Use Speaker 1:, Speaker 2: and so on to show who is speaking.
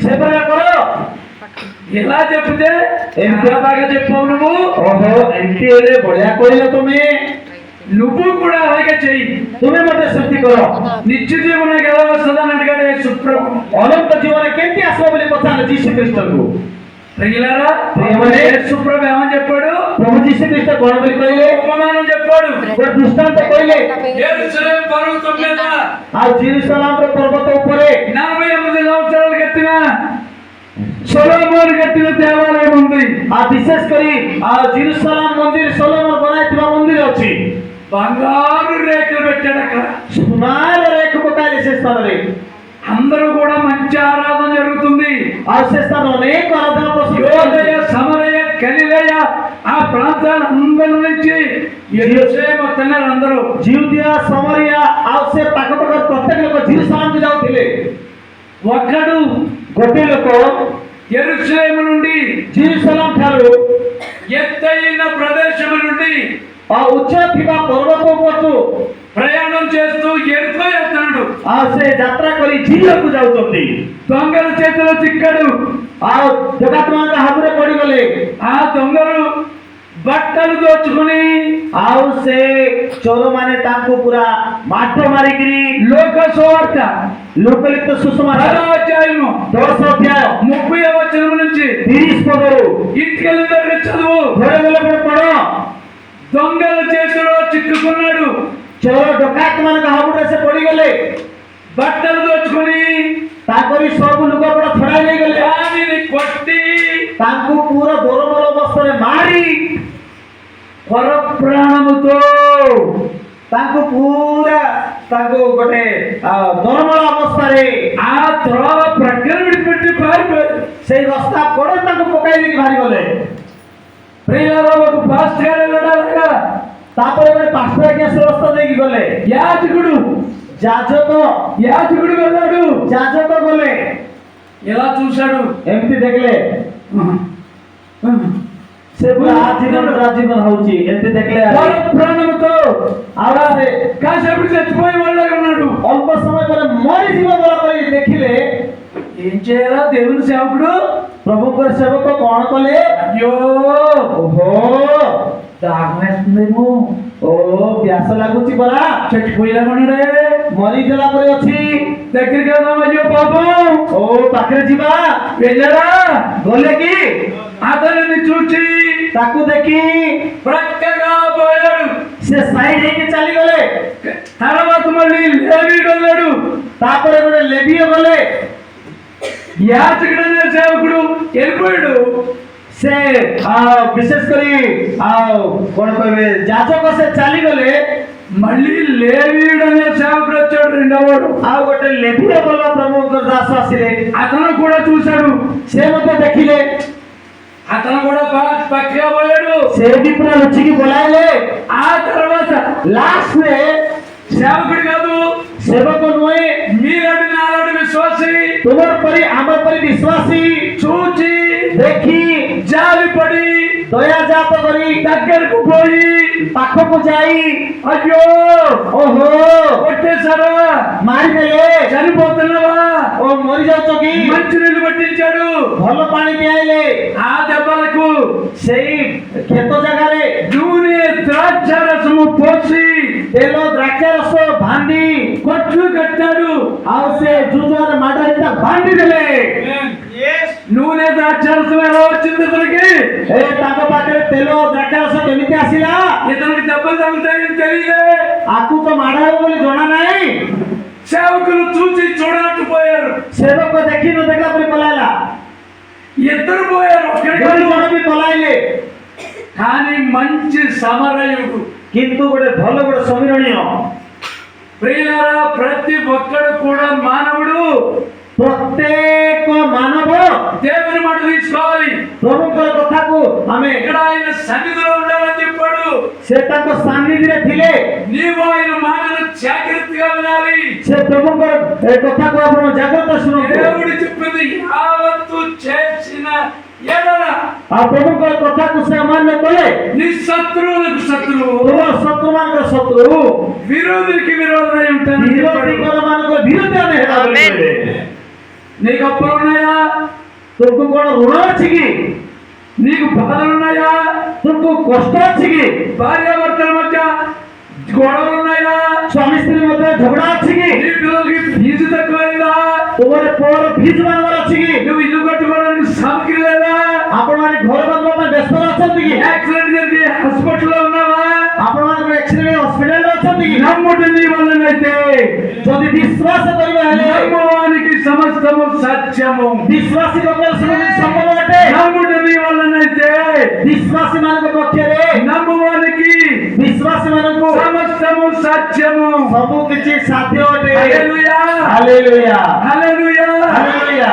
Speaker 1: ସେପରି କର।
Speaker 2: ఎలా చెప్తే
Speaker 1: ఎంత బాగా చెప్పావు నువ్వు.
Speaker 2: ఓహో
Speaker 1: ଏମିତି ହେଲେ ବଢିଆ କହିଲ ତୁମେ।
Speaker 2: నువ్వు కూడా అలాగే చెయ్యి.
Speaker 1: ତୁମେ ମୋତେ ସେମିତି କର।
Speaker 2: నిత్య జీవన ఎలా వస్తుందని అడిగాడు యేసుప్రభు.
Speaker 1: ଅନନ୍ତ ଜୀବନ କେମିତି ଆସିବ ବୋଲି ପଚାରିଲେ ଯୀଶୁ ଖ୍ରୀଷ୍ଟଙ୍କୁ।
Speaker 2: ప్రియులారా యేసుప్రభు ఏమని చెప్పాడు?
Speaker 1: ପ୍ରଭୁ ଯୀଶୁ ଖ୍ରୀଷ୍ଟ କଣ ବୋଲି କହିଲେ?
Speaker 2: ఉపమానం చెప్పాడు.
Speaker 1: ଗୋଟେ ଦୃଷ୍ଟାନ୍ତ କହିଲେ।
Speaker 2: యెరూషలేము పర్వతం మీద
Speaker 1: ଆଉ ଜେରୁସାଲେମର ପର୍ବତ ଉପରେ
Speaker 2: 48 సంవత్సరాలు కట్టిన సొలొమోను కట్టిన దేవాలయం ఉంది.
Speaker 1: ఆ ବିଶେଷ କରି ଜେରୁସାଲେମ ମନ୍ଦିର ସୋଲୋମନ ବନାଇଥିବା ମନ୍ଦିର ଅଛି।
Speaker 2: బంగారు రేకులు పెట్టాడు అక్కడ.
Speaker 1: ସୁନାର ରେଖ ପକାଇଲେ ସେ ସ୍ଥାନରେ।
Speaker 2: అందరూ కూడా మంచి ఆరాధన జరుగుతుంది.
Speaker 1: ଆଉ ସେ ସ୍ଥାନ ଅନେକ ଆରାଧନା
Speaker 2: యోదయ సమరయ గలిలయ ఆ ప్రాంతాలందరి నుంచి యెరూషలేము వస్తున్నారు అందరూ.
Speaker 1: ଜିଉଦିଆ ସମରିଆ ଆଉ ସେ ପାଖପାଖ ପ୍ରତ୍ୟେକ ଲୋକ ଜେରୁସାଲେମକୁ ଯାଉଥିଲେ।
Speaker 2: ఒకడు
Speaker 1: ଗୋଟେ ଲୋକ
Speaker 2: యెరూషలేము నుండి
Speaker 1: ଜେରୁସାଲେମ ଠାରୁ
Speaker 2: ఎత్తైన ప్రదేశము నుండి
Speaker 1: ଉଚ୍ଚ ଥିବା ପର୍ବତ ଉପରକୁ
Speaker 2: ప్రయాణం చేస్తూ ఎరుకో వెళ్తున్నాడు.
Speaker 1: ସେ ଯାତ୍ରା କରି ଜିଲ୍ଲାକୁ ଯାଉଛନ୍ତି।
Speaker 2: దొంగల చేతిలో చిక్కాడు.
Speaker 1: ଆଉ ଡକାୟତମାନଙ୍କ ହାତରେ ପଡିଗଲେ।
Speaker 2: ఆ దొంగలు బట్టలు దోచుకుని
Speaker 1: ଆଉ ସେ ଚୋରମାନେ ତାଙ୍କୁ ପୁରା ମାଠ ମାରିକିରି
Speaker 2: లోక సువార్త
Speaker 1: ଲୋକଲିପ୍ତ ସୁସମାଚାର
Speaker 2: 10వ అధ్యాయము
Speaker 1: 10 ଅଧ୍ୟାୟ
Speaker 2: 30వ వచనం నుంచి
Speaker 1: 30 ପଦରୁ
Speaker 2: ఇంటికి వెళ్ళిన చదువు.
Speaker 1: ଘରେ ଗଲେ ପରେ ପଢ।
Speaker 2: దొంగల చేతిలో చిక్కుకున్నాడు.
Speaker 1: ଚୋର ଡକାୟତମାନଙ୍କ ହାବୁଡ଼ରେ ସେ ପଡିଗଲେ।
Speaker 2: బట్టలు దోచుకుని
Speaker 1: ତାଙ୍କରି ସବୁ ଲୁଗାପଟା ଛଡାଇ ନେଇଗଲେ।
Speaker 2: వారిని కొట్టి
Speaker 1: ତାଙ୍କୁ ପୁରା ଦୋରମଲ ଅବସ୍ଥାରେ ମାରି
Speaker 2: పర ప్రాణముతో
Speaker 1: ତାଙ୍କୁ ପୁରା ତାଙ୍କୁ ଗୋଟେ ଦୋରମଳ ଅବସ୍ଥାରେ
Speaker 2: ఆ త్రోవ ప్రక్కన విడిపెట్టి పారిపోయారు.
Speaker 1: ସେଇ ରାସ୍ତା କଡ଼ରେ ତାଙ୍କୁ ପକାଇ ଦେଇକି ବାହାରି ଗଲେ।
Speaker 2: ప్రియులారా ఒక పాస్టర్ గారు వెళ్ళడాలగా
Speaker 1: ତାପରେ ଗୋଟେ ପାଷ୍ଟର ଆଜ୍ଞା ସେ ରାସ୍ତା ଦେଇକି ଗଲେ।
Speaker 2: యాజకుడు యాజకుడు వెళ్ళాడు.
Speaker 1: ଯାଜକ ଗଲେ।
Speaker 2: ఎలా చూశాడు?
Speaker 1: ଏମିତି ଦେଖିଲେ ସେ ପୁରା ଆଜୀବନ ହଉଛି। ଏମିତି ଦେଖିଲେ
Speaker 2: పర ప్రాణముతో
Speaker 1: ଆଉ ସେ
Speaker 2: కాసేపు చచ్చిపోయి వాళ్ళగా ఉన్నాడు.
Speaker 1: ଅଳ୍ପ ସମୟ ପରେ ମରିଯିବ ବୋଲା କରି ଦେଖିଲେ।
Speaker 2: ఏం చేయాలా దేవుని సేవకుడు?
Speaker 1: ପ୍ରଭୁଙ୍କର ସେବକ କଣ କଲେ?
Speaker 2: అయ్యో
Speaker 1: ଓହୋ
Speaker 2: దాహం వేస్తుందేమో,
Speaker 1: ଓ ପ୍ୟାସ ଲାଗୁଛି ପରା,
Speaker 2: చచ్చిపోయేలామన్నాడే,
Speaker 1: ମରିଗଲା ପରି ଅଛି,
Speaker 2: దగ్గరికి వెళ్దాం, అయ్యో పాపం,
Speaker 1: ଓ ପାଖରେ ଯିବା।
Speaker 2: వెళ్ళారా?
Speaker 1: ଗଲେ କି?
Speaker 2: అతనిని చూచి
Speaker 1: ତାକୁ ଦେଖି
Speaker 2: ప్రక్కగా పోయాడు.
Speaker 1: ସେ ସାଇଡ୍ ହେଇକି ଚାଲିଗଲେ।
Speaker 2: తర్వాత మళ్ళీ లేవీయుడు వెళ్ళాడు.
Speaker 1: ତାପରେ ଗୋଟେ ଲେବୀୟ ଗଲେ।
Speaker 2: యాజకుడు అనే సేవకుడు వెళ్ళిపోయాడు।
Speaker 1: ସେ ବିଶେଷ କରି କଣ କହିବେ ଯାଜକ ସେ ଚାଲିଗଲେ।
Speaker 2: మళ్ళీ లేవీయుడు అనే సేవకుడు వచ్చాడు, రెండోవాడు।
Speaker 1: ଆଉ ଗୋଟେ ଲେବୀୟ ଭଲ ପ୍ରଭୁଙ୍କର ଦାସ ଆସିଲେ।
Speaker 2: అతను కూడా చూశాడు,
Speaker 1: ସେ ମଧ୍ୟ ଦେଖିଲେ।
Speaker 2: అతను కూడా పక్కగా పోయాడు।
Speaker 1: ସେ ବି ପୁରା ରୁଚିକି ବୋଲାଇଲେ।
Speaker 2: ఆ తర్వాత
Speaker 1: ଲାଷ୍ଟରେ
Speaker 2: సేవకుడు కాదు,
Speaker 1: ସେବକ ନୁହେଁ,
Speaker 2: మీలాంటి నాలాంటి విశ్వాసి,
Speaker 1: ତୁମର ପରି ଆମର ପରି ବିଶ୍ୱାସୀ
Speaker 2: చూచి
Speaker 1: ଦେଖି
Speaker 2: జాలి పడి
Speaker 1: ଦୟାଜାତ କରି
Speaker 2: దగ్గరకు పోయి
Speaker 1: ପାଖକୁ ଯାଇ
Speaker 2: అయ్యో
Speaker 1: ଓହୋ
Speaker 2: కొట్టేశారా,
Speaker 1: ମାରିଦେଲେ,
Speaker 2: చనిపోతున్నావా,
Speaker 1: ଓ ମରିଯାଉଛ କି?
Speaker 2: మంచి నీళ్లు పట్టించాడు।
Speaker 1: ଭଲ ପାଣି ପିଆଇଲେ।
Speaker 2: ఆ దెబ్బలకు
Speaker 1: ସେଇ କ୍ଷେତ ଜାଗାରେ
Speaker 2: నూనె ద్రాక్ష రసము పోసి
Speaker 1: ତେଲ ଦ୍ରାକ୍ଷା ରସ ଭାଣ୍ଡି
Speaker 2: కొట్లు కట్టాడు।
Speaker 1: ଆଉ ସେ ଜୁଜୁଆର ମାଡରେ ଭାଣ୍ଡି ଦେଲେ।
Speaker 2: నూనె ద్రాక్ష రసం ఎలా వచ్చింది ఇతనికి?
Speaker 1: ତାଙ୍କ ପାଖରେ ତେଲ ଦ୍ରାକ୍ଷା ରସ କେମିତି ଆସିଲା?
Speaker 2: ఇతనికి దెబ్బలు తగులుతాయని తెలియదే।
Speaker 1: ଆକୁ ତ ମାଡ଼ ହେବ ବୋଲି ଜଣା ନାହିଁ।
Speaker 2: సేవకులు చూసి చూడనట్టు పోయారు।
Speaker 1: ସେବକ ଦେଖି ନ ଦେଖିଲା ପରି ପଳାଇଲା।
Speaker 2: ఇద్దరు పోయారు,
Speaker 1: ଜଣେ ବି ପଳାଇଲେ।
Speaker 2: కానీ మంచి సమరయుడు,
Speaker 1: କିନ୍ତୁ ଗୋଟେ ଭଲ ଗୋଟେ ସମୀରଣୀୟ।
Speaker 2: ప్రియులారా, ప్రతి ఒక్కడు కూడా మానవుడు
Speaker 1: ପ୍ରତ୍ୟେକ ମାନବ
Speaker 2: దేవుని మాట తీసుకోవాలి।
Speaker 1: ପ୍ରଭୁଙ୍କର କଥାକୁ ଆମେ
Speaker 2: ఇక్కడ ఆయన సన్నిధిలో ఉండాలని చెప్పాడు।
Speaker 1: ସେ ତାଙ୍କ ସାନ୍ନିଧ୍ୟରେ ଥିଲେ।
Speaker 2: నీవు ఆయన మాటను జాగ్రత్తగా వినాలి।
Speaker 1: ସେ ପ୍ରଭୁଙ୍କର କଥାକୁ ଆପଣ ଜାଗ୍ରତ ଶୁଣନ୍ତୁ।
Speaker 2: దేవుడు చెప్పింది యావత్తు చేసిన ఎడల
Speaker 1: ଆଉ ପ୍ରଭୁଙ୍କର କଥାକୁ ସେ ଅମାନ୍ୟ କଲେ
Speaker 2: నీ శత్రువులకు శత్రువు,
Speaker 1: ତୁମ ଶତ୍ରୁମାନଙ୍କର ଶତ୍ରୁ,
Speaker 2: విరోధికి విరోధమై ఉంటాను।
Speaker 1: ବିରୋଧୀଙ୍କର ମାନଙ୍କ ବିରୋଧୀ ଆମେ ହେବା।
Speaker 2: నీకు అప్పులు ఉన్నాయా?
Speaker 1: तुमको कौन ऋण अच्छी की
Speaker 2: నీకు బాధలు ఉన్నాయా?
Speaker 1: तुमको कष्ट अच्छी की
Speaker 2: భార్యాభర్తల మధ్య గొడవలు ఉన్నాయా?
Speaker 1: स्वामी स्त्री मध्य झगड़ा अच्छी की
Speaker 2: నీ పిల్లలకి ఫీజు తక్కువైందా?
Speaker 1: तुम्हारे पोर फीस बनवार अच्छी की
Speaker 2: నువ్వు ఇల్లు కట్టుకోవడానికి సామగ్రి లేదా?
Speaker 1: आपण माने घर बनवा में व्यस्त अछंती की
Speaker 2: యాక్సిడెంట్ జరిగి హాస్పిటల్లో ఉన్నావా?
Speaker 1: आपण माने एक्सीडेंट हॉस्पिटल अछंती की
Speaker 2: నమ్ముట నీ వల్లనైతే
Speaker 1: जदि विश्वास करिवे हेले
Speaker 2: నమ్మువానికి సమస్తము సత్యము.
Speaker 1: विश्वासी को संभव अटे
Speaker 2: నమ్ముట నీ వల్లనైతే
Speaker 1: विश्वासी मानक पक्ष रे
Speaker 2: నమ్మువానికి
Speaker 1: विश्वासी मानक
Speaker 2: సమస్తము సత్యము.
Speaker 1: सब किछि साध्य अटे
Speaker 2: హల్లెలూయా
Speaker 1: हालेलुया
Speaker 2: హల్లెలూయా
Speaker 1: हालेलुया